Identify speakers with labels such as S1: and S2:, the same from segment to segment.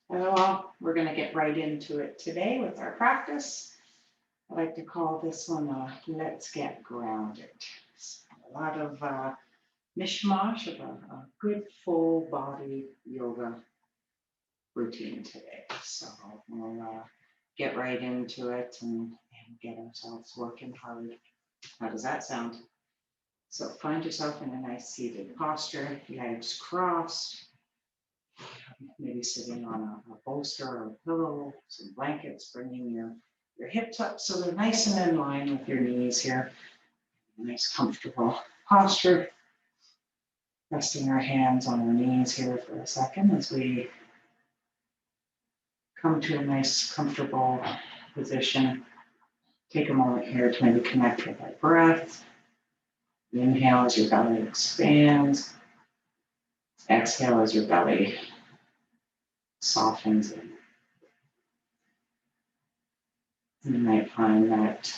S1: Well, we're going to get right into it today with our practice. I like to call this one Let's Get Grounded. So a lot of mishmash of a good full body yoga routine today. So we'll get right into it and get ourselves working hard. How does that sound? So find yourself in a nice seated posture, legs crossed, maybe sitting on a bolster or a pillow, some blankets, bringing your hips up so they're nice and in line with your knees here. Nice comfortable posture. Resting our hands on our knees here for a second as we come to a nice comfortable position. Take a moment here to maybe connect with our breath. Inhale as your belly expands. Exhale as your belly softens in. You might find that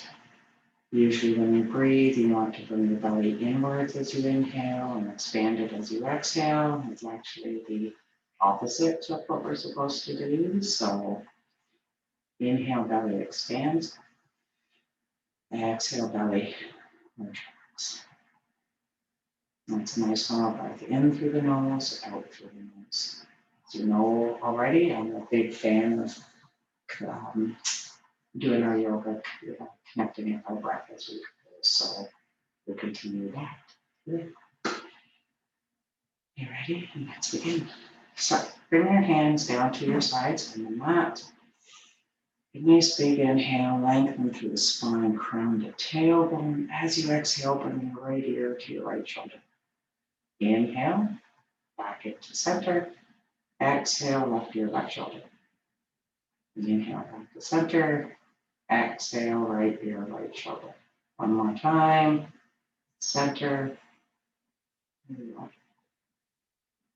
S1: usually when you breathe, you want to bring your belly inwards as you inhale and expand it as you exhale. It's actually the opposite of what we're supposed to do. So inhale, belly expands. Exhale, belly retracts. That's a nice long breath in through the nose, out through the nose. As you know already, I'm a big fan of doing our yoga, connecting it by breath as we go. So we'll continue that. Good. You ready? And let's begin. So bring your hands down to your sides on the mat. A nice big inhale, lengthen through the spine, crown to tailbone. As you exhale, bring your right ear to your right shoulder. Inhale, back it to center. Exhale, left ear, left shoulder. Inhale, back to center. Exhale, right ear, right shoulder. One more time. Center.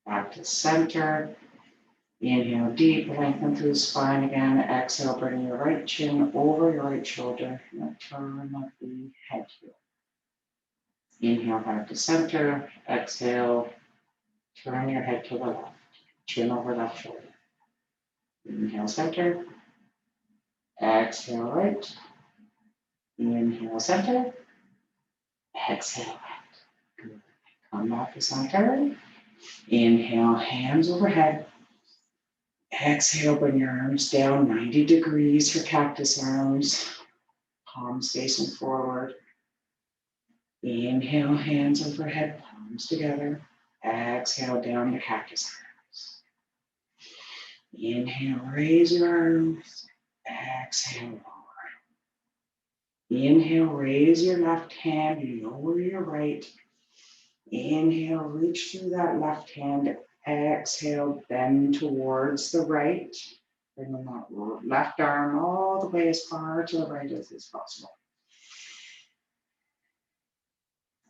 S1: Back to center. Inhale deep, lengthen through the spine again. Exhale, bring your right chin over your right shoulder. And turn the head here. Inhale back to center. Exhale, turn your head to the left. Chin over left shoulder. Inhale center. Exhale right. Inhale center. Exhale right. Good. Come back to center. Inhale, hands overhead. Exhale, bring your arms down 90 degrees for cactus arms. Palms facing forward. Inhale, hands overhead, palms together. Exhale, down to cactus arms. Inhale, raise your arms. Exhale, lower. Inhale, raise your left hand, lower your right. Inhale, reach through that left hand. Exhale, bend towards the right. Bring that left arm all the way as far to the right as is possible.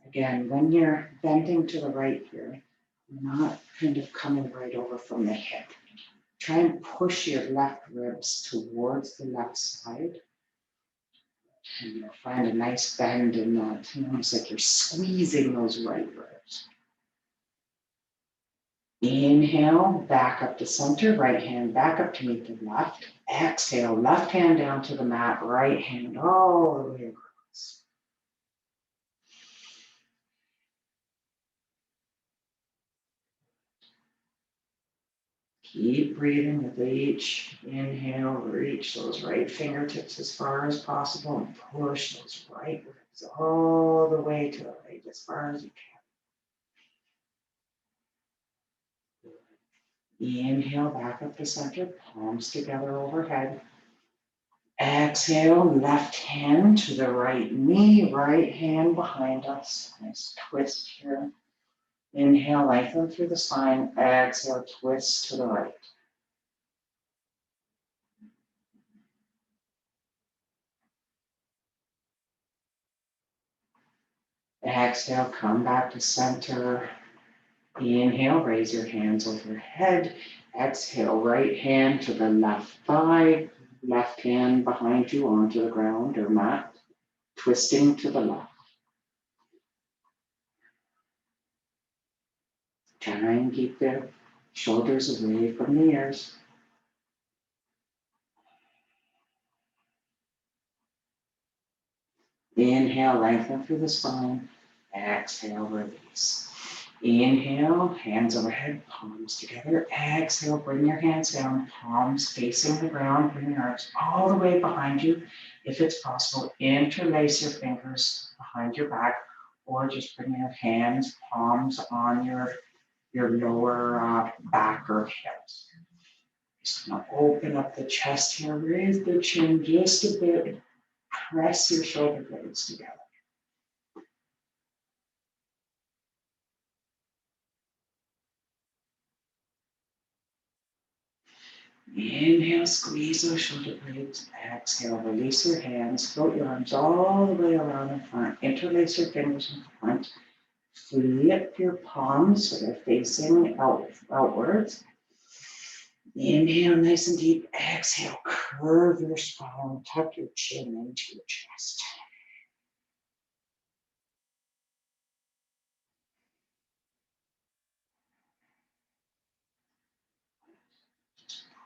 S1: Again, when you're bending to the right here, not kind of coming right over from the hip. Try and push your left ribs towards the left side. And you'll find a nice bend in that. Almost like you're squeezing those right ribs. Inhale, back up to center, right hand back up to meet the left. Exhale, left hand down to the mat, right hand all the way across. Keep breathing with each inhale, reach those right fingertips as far as possible and push those right ribs all the way to the right as far as you can. Inhale, back up to center, palms together overhead. Exhale, left hand to the right knee, right hand behind us. Nice twist here. Inhale, lengthen through the spine. Exhale, twist to the right. Exhale, come back to center. Inhale, raise your hands overhead. Exhale, right hand to the left thigh. Left hand behind you onto the ground or mat. Twisting to the left. Try and keep the shoulders away from the ears. Inhale, lengthen through the spine. Exhale, release. Inhale, hands overhead, palms together. Exhale, bring your hands down, palms facing the ground. Bring your arms all the way behind you. If it's possible, interlace your fingers behind your back, or just bring your hands, palms on your lower back or hips. Just gonna open up the chest here, raise the chin just a bit, press your shoulder blades together. Inhale, squeeze those shoulder blades. Exhale, release your hands. Float your arms all the way around in front. Interlace your fingers in front. Flip your palms so they're facing outwards. Inhale, nice and deep. Exhale, curve your spine. Tuck your chin into your chest.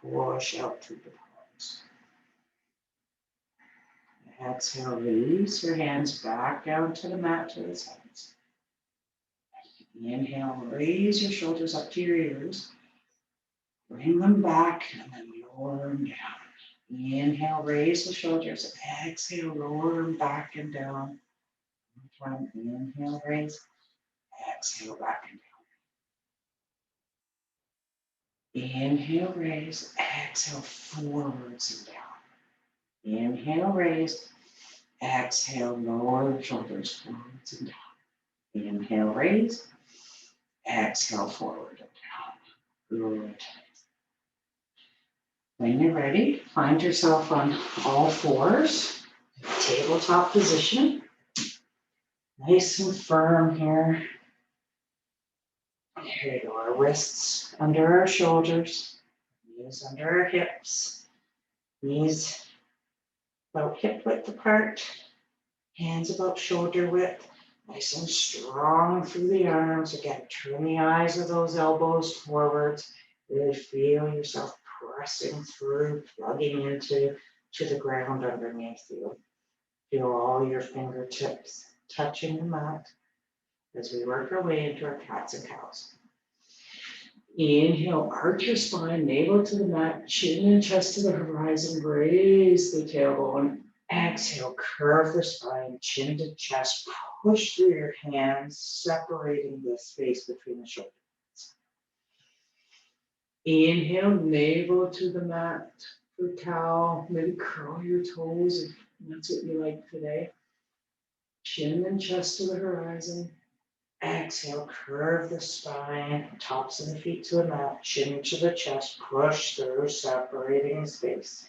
S1: Push out through the palms. Exhale, release your hands back down to the mat, to the sides. Inhale, raise your shoulders up to your ears. Bring them back and then lower them down. Inhale, raise the shoulders. Exhale, lower them back and down. Inhale, raise. Exhale, back and down. Inhale, raise. Exhale, forwards and down. Inhale, raise. Exhale, lower the shoulders, forwards and down. Inhale, raise. Exhale, forward and down. Good. When you're ready, find yourself on all fours, tabletop position. Nice and firm here. Here we go, our wrists under our shoulders, knees under our hips, knees about hip width apart, hands about shoulder width, nice and strong through the arms. Again, turn the eyes of those elbows forwards. Really feel yourself pressing through, plugging into the ground underneath you. Feel all your fingertips touching the mat as we work our way into our cats and cows. Inhale, arch your spine, navel to the mat, chin and chest to the horizon, raise the tailbone. Exhale, curve the spine, chin to chest, push through your hands, separating the space between the shoulders. Inhale, navel to the mat for cow. Maybe curl your toes if that's what you like today. Chin and chest to the horizon. Exhale, curve the spine, tops of the feet to the mat, chin to the chest, push through, separating space.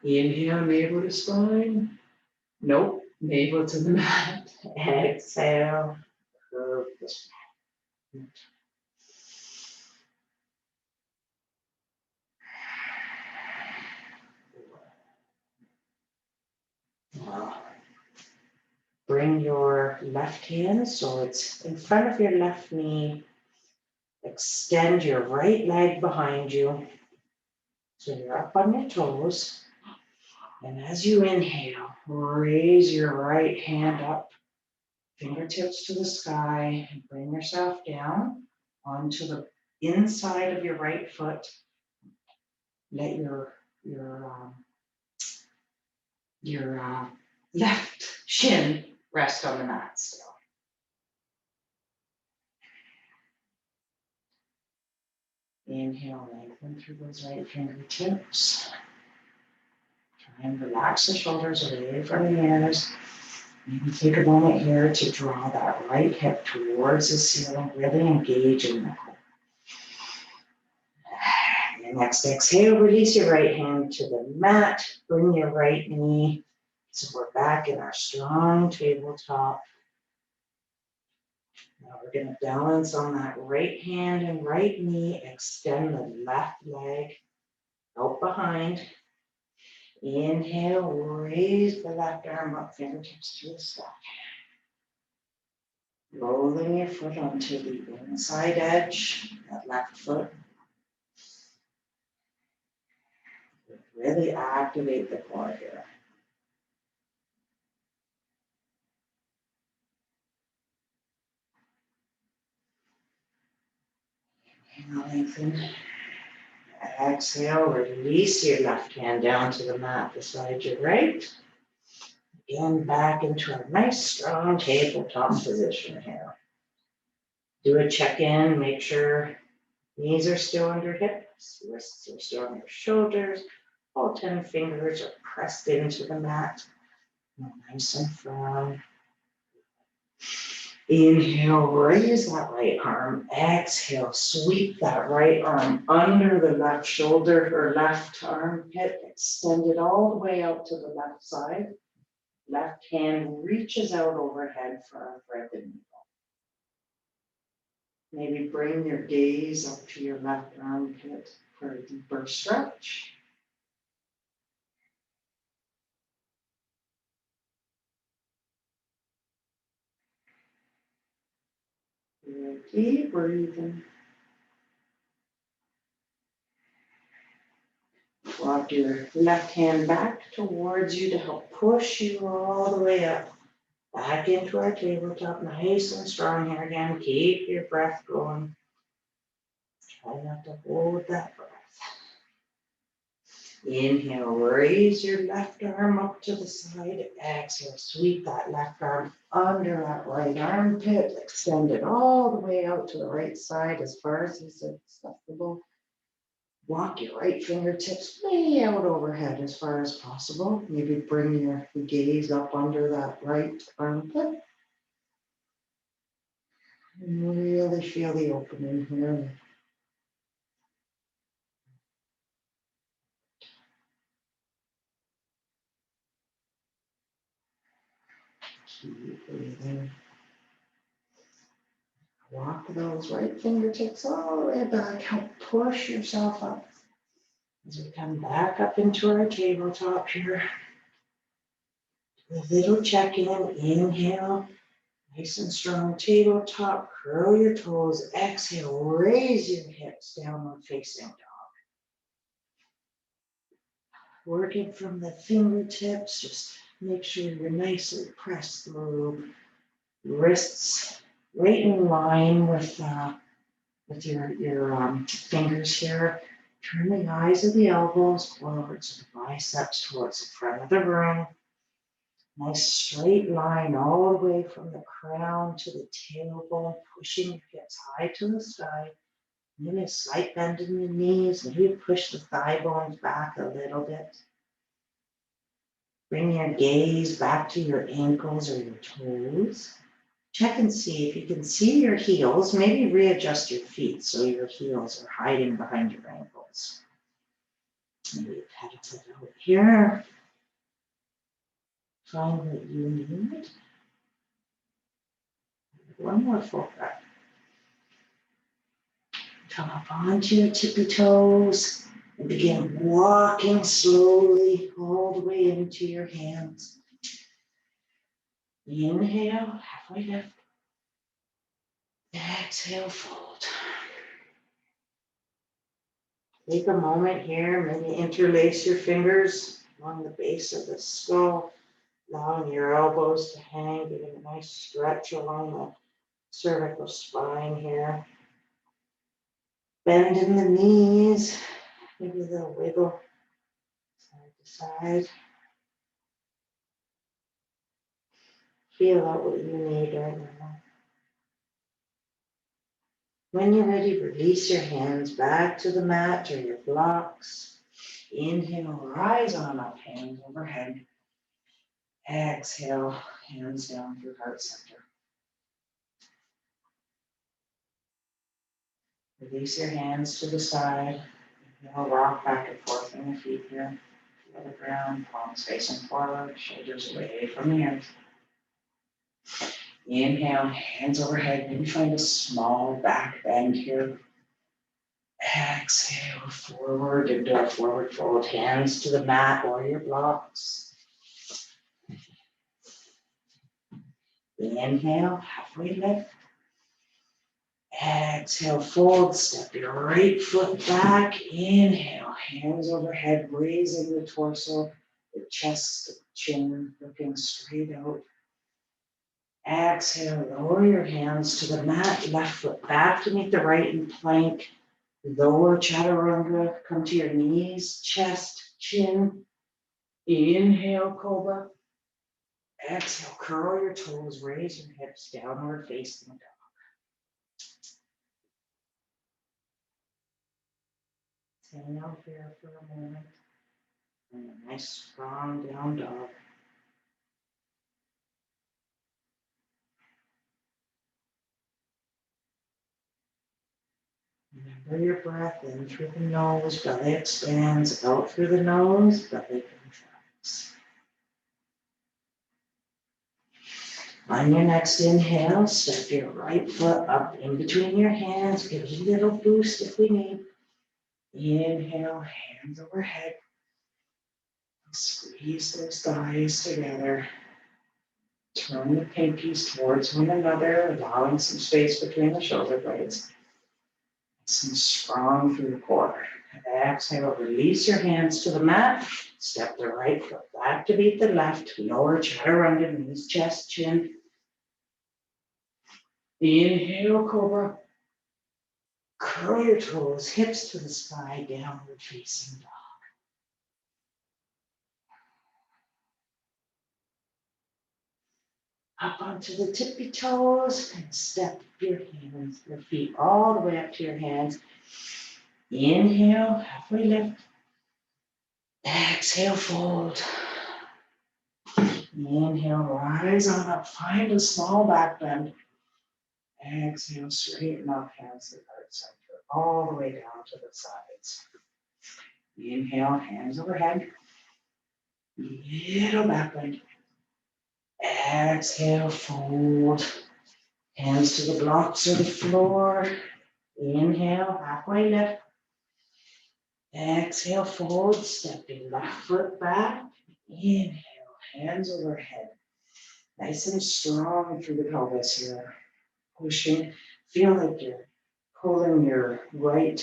S1: Inhale, navel to spine. Nope, navel to the mat. Exhale, curve the spine. Bring your left hand so it's in front of your left knee. Extend your right leg behind you so you're up on your toes. And as you inhale, raise your right hand up, fingertips to the sky, and bring yourself down onto the inside of your right foot. Let your left shin rest on the mat still. Inhale, lengthen through those right fingertips. Try and relax the shoulders away from the ears. Maybe take a moment here to draw that right hip towards the ceiling, really engage in the core. And next exhale, release your right hand to the mat. Bring your right knee. So we're back in our strong tabletop. Now we're going to balance on that right hand and right knee. Extend the left leg out behind. Inhale, raise the left arm up, fingertips to the sky. Rolling your foot onto the inside edge, that left foot. Really activate the core here. Lengthen. Exhale, release your left hand down to the mat beside your right. Again, back into a nice strong tabletop position here. Do a check-in, make sure knees are still under hips, wrists are still on your shoulders, all 10 fingers are pressed into the mat. Nice and firm. Inhale, raise that right arm. Exhale, sweep that right arm under the left shoulder or left armpit. Extend it all the way out to the left side. Left hand reaches out overhead for our threaded needle. Maybe bring your gaze up to your left armpit for a deeper stretch. Keep breathing. Walk your left hand back towards you to help push you all the way up. Back into our tabletop, nice and strong here again. Keep your breath going. Try not to hold that breath. Inhale, raise your left arm up to the side. Exhale, sweep that left arm under that right armpit. Extend it all the way out to the right side as far as is acceptable. Walk your right fingertips way out overhead as far as possible. Maybe bring your gaze up under that right armpit. And really feel the opening here. Keep breathing. Walk those right fingertips all the way back. Help push yourself up. As we come back up into our tabletop here. A little check-in. Inhale. Nice and strong tabletop. Curl your toes. Exhale. Raise your hips. Downward facing dog. Working from the fingertips. Just make sure you're nicely pressed through. Wrists right in line with your fingers here. Turn the eyes of the elbows forward so the biceps towards the front of the room. Nice straight line all the way from the crown to the tailbone, pushing your hips high to the sky. Maybe a slight bend in the knees. Maybe push the thigh bones back a little bit. Bring your gaze back to your ankles or your toes. Check and see if you can see your heels. Maybe readjust your feet so your heels are hiding behind your ankles. Maybe pedal it out here. Find what you need. One more full breath. Come up onto your tippy toes and begin walking slowly all the way into your hands. Inhale, halfway lift. Exhale, fold. Take a moment here, maybe interlace your fingers along the base of the skull, allowing your elbows to hang, giving a nice stretch along the cervical spine here. Bend in the knees, maybe a little wiggle side to side. Feel out what you need right now. When you're ready, release your hands back to the mat or your blocks. Inhale, rise on up, hands overhead. Exhale, hands down through heart center. Release your hands to the side. You'll rock back and forth on your feet here. Feel the ground, palms facing forward, shoulders away from the earth. Inhale, hands overhead. Maybe find a small back bend here. Exhale, forward into a forward fold. Hands to the mat or your blocks. Inhale, halfway lift. Exhale, fold, step your right foot back. Inhale, hands overhead, raising the torso, the chest, chin, looking straight out. Exhale, lower your hands to the mat, left foot back to meet the right in plank. Lower chaturanga, come to your knees, chest, chin. Inhale, cobra. Exhale, curl your toes, raise your hips, downward facing dog. Hang out here for a moment. And a nice strong down dog. Remember your breath in through the nose, belly expands, out through the nose, belly contracts. On your next inhale, step your right foot up in between your hands, give it a little boost if we need. Inhale, hands overhead. Squeeze those thighs together. Turn the pinkies towards one another, allowing some space between the shoulder blades. Some strong through the core. Exhale, release your hands to the mat. Step the right foot back to beat the left. Lower chaturanga, knees, chest, chin. Inhale, cobra. Curl your toes, hips to the sky, downward facing dog. Up onto the tippy toes and step your hands, your feet all the way up to your hands. Inhale, halfway lift. Exhale, fold. Inhale, rise on up, find a small back bend. Exhale, straighten up, hands to heart center, all the way down to the sides. Inhale, hands overhead. Little back bend. Exhale, fold. Hands to the blocks or the floor. Inhale, halfway lift. Exhale, fold, step your left foot back. Inhale, hands overhead. Nice and strong through the pelvis here. Pushing, feel like you're pulling your right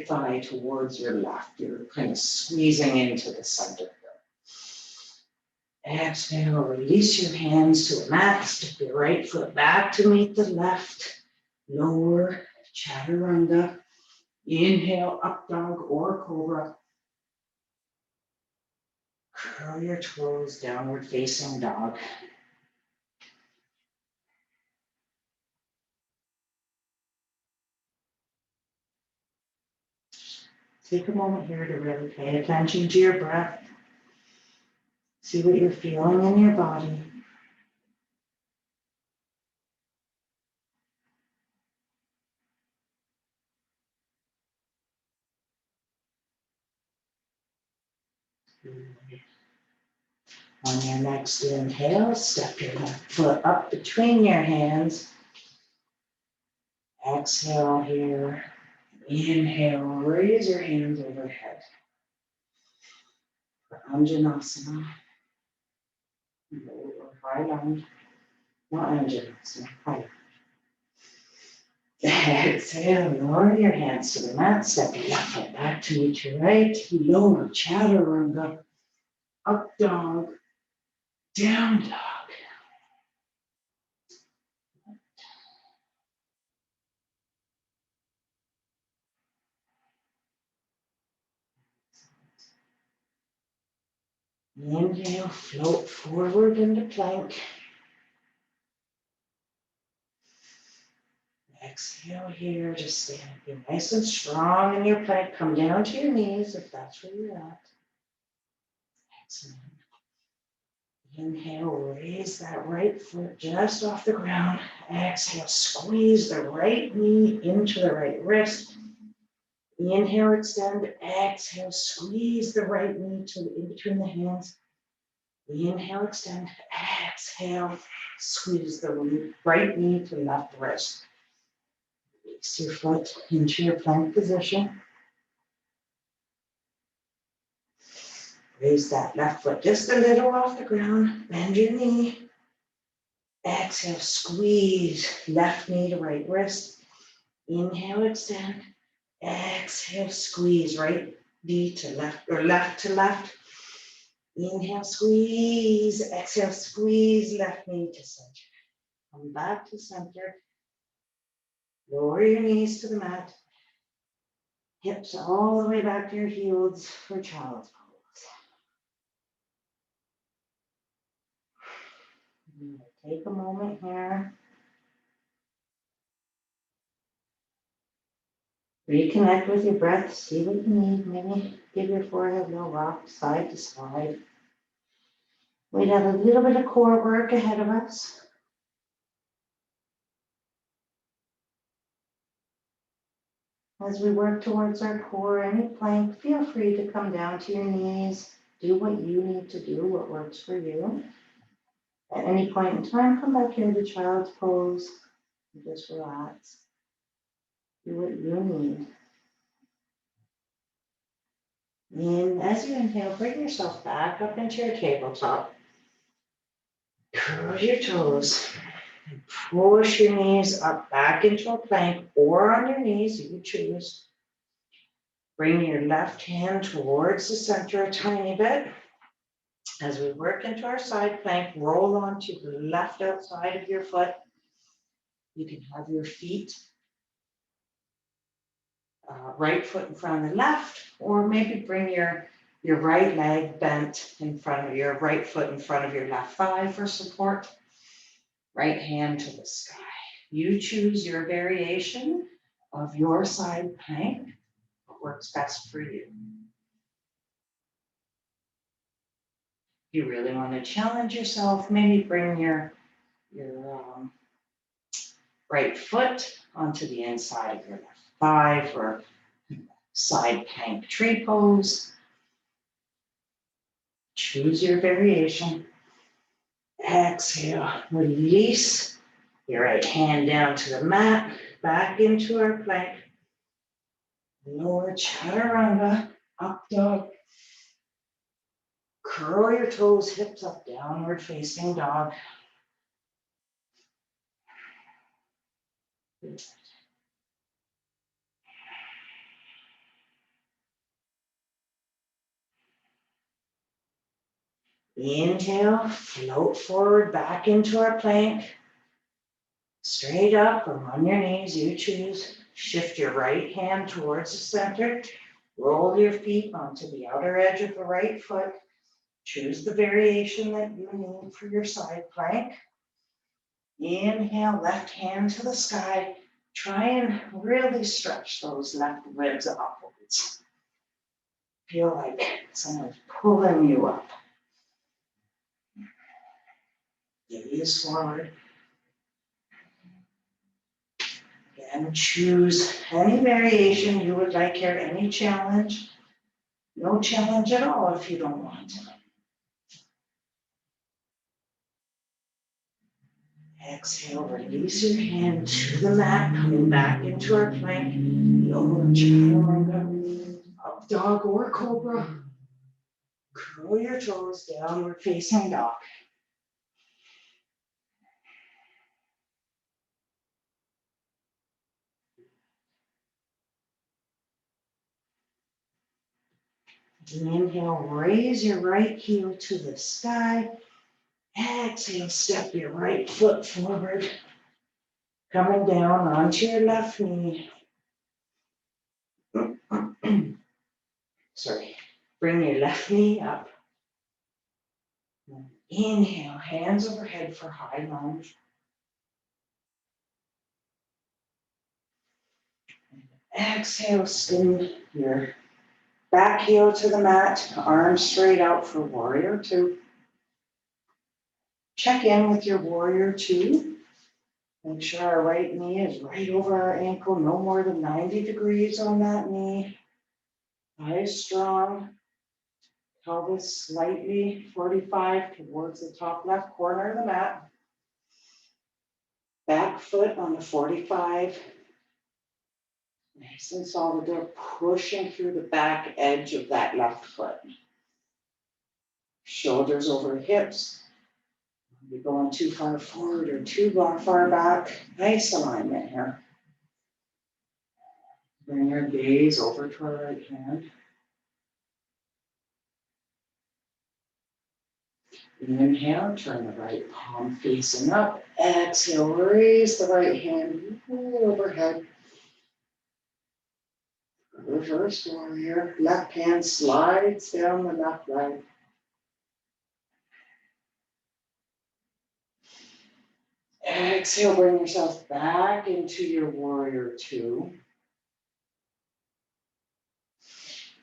S1: thigh towards your left. You're kind of squeezing into the center here. Exhale, release your hands to a mat. Step your right foot back to meet the left. Lower chaturanga. Inhale, up dog or cobra. Curl your toes, downward facing dog. Take a moment here to really pay attention to your breath. See what you're feeling in your body. On your next inhale, step your left foot up between your hands. Exhale here. Inhale, raise your hands overhead. For Anjanasana, or high lunge, not Anjanasana, high lunge. Exhale, lower your hands to the mat, step your left foot back to meet your right, lower chaturanga, up dog, down dog. Inhale, float forward into plank. Exhale here, just stand, be nice and strong in your plank. Come down to your knees if that's where you're at. Excellent. Inhale, raise that right foot just off the ground. Exhale, squeeze the right knee into the right wrist. Inhale, extend. Exhale, squeeze the right knee in between the hands. Inhale, extend. Exhale, squeeze the right knee to left wrist. Release your foot into your plank position. Raise that left foot just a little off the ground. Bend your knee. Exhale, squeeze left knee to right wrist. Inhale, extend. Exhale, squeeze right knee to left or left to left. Inhale, squeeze. Exhale, squeeze left knee to center. Come back to center. Lower your knees to the mat. Hips all the way back to your heels for child's pose. Take a moment here. Reconnect with your breath. See what you need. Maybe give your forehead a little rock side to side. We have a little bit of core work ahead of us. As we work towards our core, any plank, feel free to come down to your knees. Do what you need to do, what works for you. At any point in time, come back into child's pose and just relax. Do what you need. And as you inhale, bring yourself back up into your tabletop. Curl your toes. And push your knees up back into a plank or on your knees, you choose. Bring your left hand towards the center a tiny bit. As we work into our side plank, roll onto the left outside of your foot. You can have your feet, right foot in front of the left, or maybe bring your right leg bent in front of your right foot in front of your left thigh for support. Right hand to the sky. You choose your variation of your side plank, what works best for you. If you really want to challenge yourself, maybe bring your right foot onto the inside of your left thigh for side plank tree pose. Choose your variation. Exhale, release your right hand down to the mat, back into our plank. Lower chaturanga, up dog. Curl your toes, hips up, downward facing dog. Inhale, float forward back into our plank. Straight up or on your knees, you choose. Shift your right hand towards the center. Roll your feet onto the outer edge of the right foot. Choose the variation that you need for your side plank. Inhale, left hand to the sky. Try and really stretch those left ribs upwards. Feel like someone's pulling you up. Gaze forward. Again, choose any variation you would like here, any challenge. No challenge at all if you don't want to. Exhale, release your hand to the mat, coming back into our plank. Lower chaturanga, up dog or cobra. Curl your toes, downward facing dog. Inhale, raise your right heel to the sky. Exhale, step your right foot forward. Coming down onto your left knee. Sorry, bring your left knee up. Inhale, hands overhead for high lunge. Exhale, spin your back heel to the mat, arms straight out for warrior two. Check in with your warrior two. Make sure our right knee is right over our ankle, no more than 90 degrees on that knee. Thighs strong. Pelvis slightly 45 towards the top left corner of the mat. Back foot on the 45. Nice and solid there, pushing through the back edge of that left foot. Shoulders over hips. You're going too far forward or too far back. Nice alignment here. Bring your gaze over to our right hand. Inhale, turn the right palm facing up. Exhale, raise the right hand way overhead. Reverse warrior. Left hand slides down the left leg. Exhale, bring yourself back into your warrior two.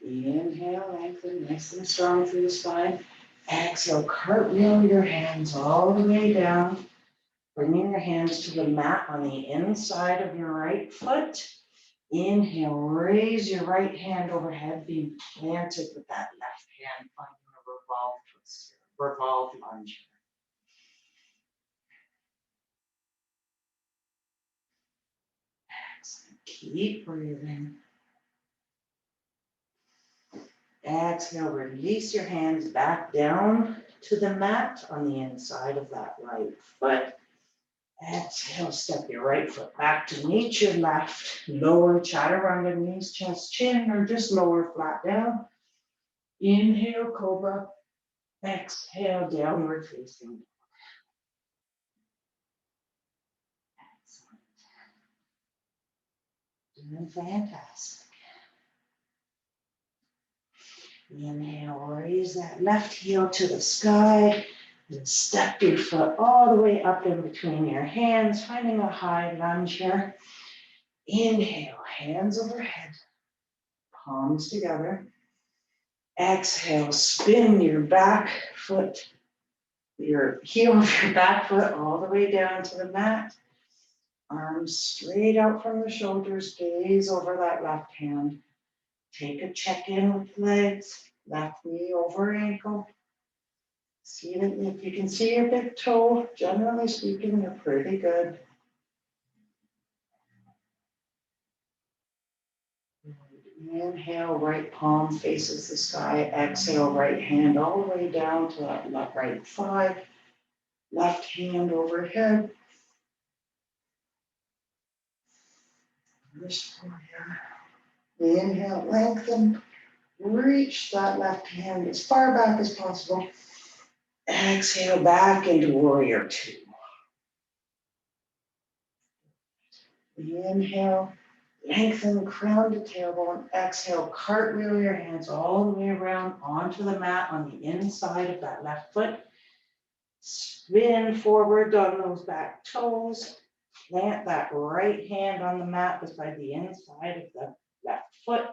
S1: Inhale, lengthen nice and strong through the spine. Exhale, cartwheel your hands all the way down. Bringing your hands to the mat on the inside of your right foot. Inhale, raise your right hand overhead, being planted with that left hand, finding a revolved twist here, revolved lunge. Excellent. Keep breathing. Exhale, release your hands back down to the mat on the inside of that right foot. Exhale, step your right foot back to meet your left. Lower chaturanga, knees, chest, chin, or just lower flat down. Inhale, cobra. Exhale, downward facing. Excellent. Doing fantastic. Inhale, raise that left heel to the sky. And step your foot all the way up in between your hands, finding a high lunge here. Inhale, hands overhead, palms together. Exhale, spin your back foot, your heel of your back foot all the way down to the mat. Arms straight out from the shoulders, gaze over that left hand. Take a check-in with legs, left knee over ankle. See that if you can see your big toe, generally speaking, you're pretty good. Inhale, right palm faces the sky. Exhale, right hand all the way down to that left right thigh. Left hand overhead. Wrist warrior. Inhale, lengthen. Reach that left hand as far back as possible. Exhale, back into warrior two. Inhale, lengthen crown to tailbone. Exhale, cartwheel your hands all the way around onto the mat on the inside of that left foot. Spin forward on those back toes. Plant that right hand on the mat beside the inside of the left foot.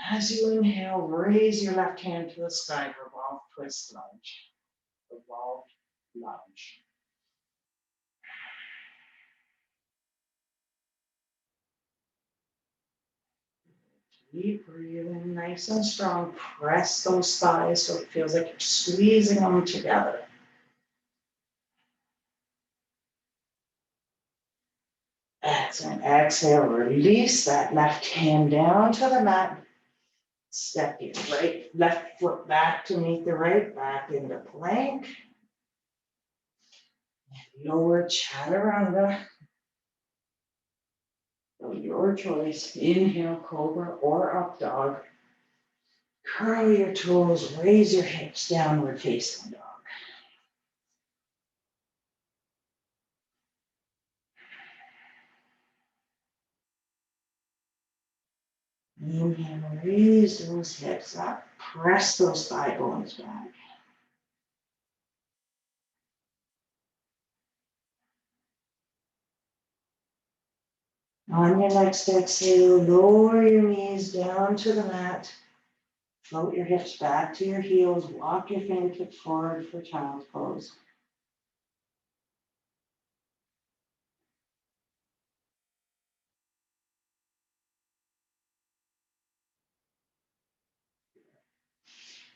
S1: As you inhale, raise your left hand to the sky, revolve, twist, lunge. Revolve, lunge. Keep breathing nice and strong. Press those thighs so it feels like you're squeezing them together. Excellent. Exhale, release that left hand down to the mat. Step your left foot back to meet the right, back into plank. Lower chaturanga. So your choice. Inhale, cobra or up dog. Curl your toes, raise your hips, downward facing dog. Inhale, raise those hips up, press those thigh bones back. On your next exhale, lower your knees down to the mat. Float your hips back to your heels. Walk your fingertips forward for child's pose.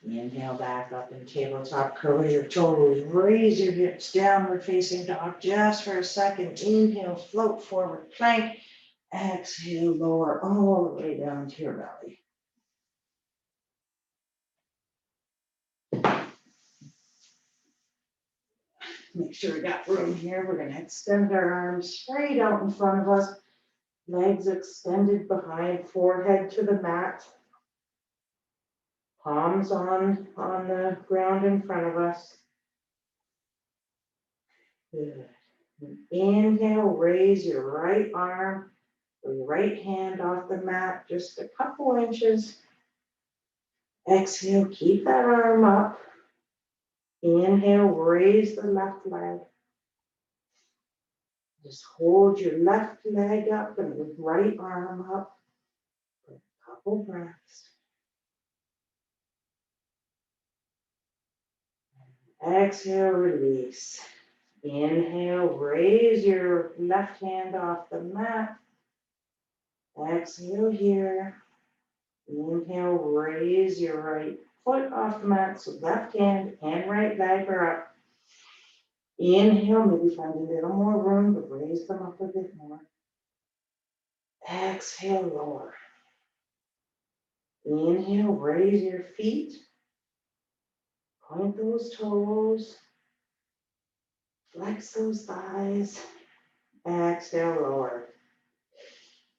S1: Inhale back up in tabletop. Curl your toes. Raise your hips, downward facing dog just for a second. Inhale, float forward plank. Exhale, lower all the way down to your belly. Make sure we got room here. We're going to extend our arms straight out in front of us. Legs extended behind, forehead to the mat.
S2: Palms on the ground in front of us. Good. Inhale, raise your right arm, or your right hand off the mat, just a couple inches. Exhale, keep that arm up. Inhale, raise the left leg. Just hold your left leg up and the right arm up for a couple breaths. Exhale, release. Inhale, raise your left hand off the mat. Exhale here. Inhale, raise your right foot off the mat. So left hand and right leg are up. Inhale, maybe find a little more room, but raise them up a bit more. Exhale, lower. Inhale, raise your feet. Point those toes. Flex those thighs. Exhale, lower.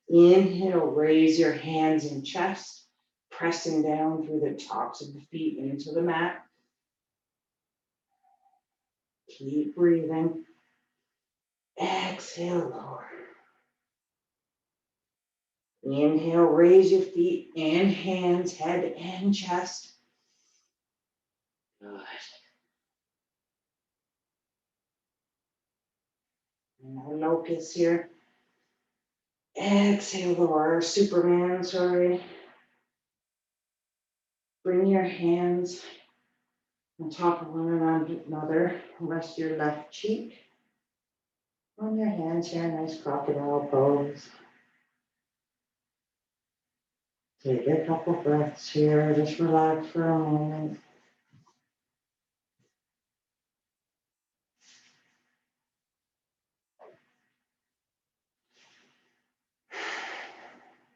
S2: Inhale, raise your hands and chest, pressing down through the tops of the feet into the mat. Keep breathing. Exhale, lower. Inhale, raise your feet and hands, head and chest. Good. And locust here. Exhale, lower. Superman, sorry. Bring your hands on top of one another. Rest your left cheek on your hands here. Nice crocodile pose. Take a couple breaths here. Just relax for a moment.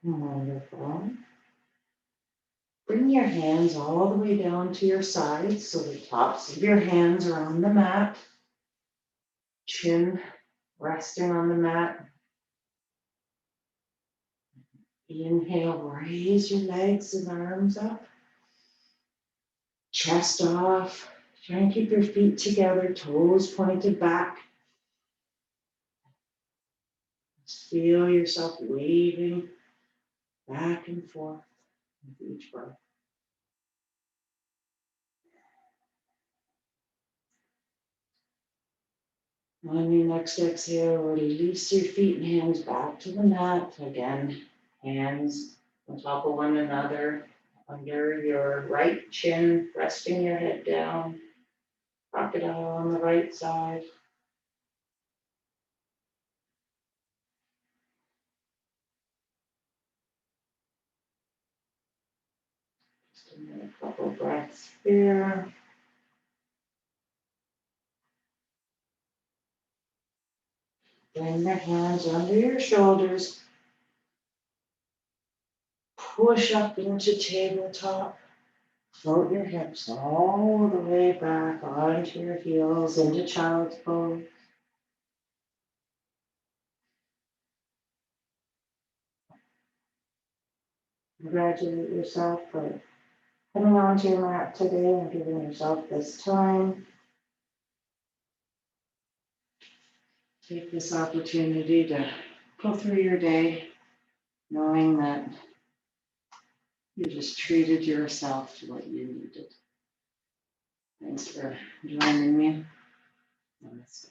S2: Wonderful. Bring your hands all the way down to your sides so the tops of your hands are on the mat. Chin resting on the mat. Inhale, raise your legs and arms up. Chest off. Try and keep your feet together, toes pointed back. Just feel yourself waving back and forth with each breath. On your next exhale, release your feet and hands back to the mat. Again, hands on top of one another, under your right chin, resting your head down. Crocodile on the right side. Just a couple breaths here. Bring your hands under your shoulders. Push up into tabletop. Float your hips all the way back onto your heels into child's pose. Congratulate yourself for coming onto your mat today and giving yourself this time. Take this opportunity to go through your day knowing that you just treated yourself to what you needed. Thanks for joining me. Namaste.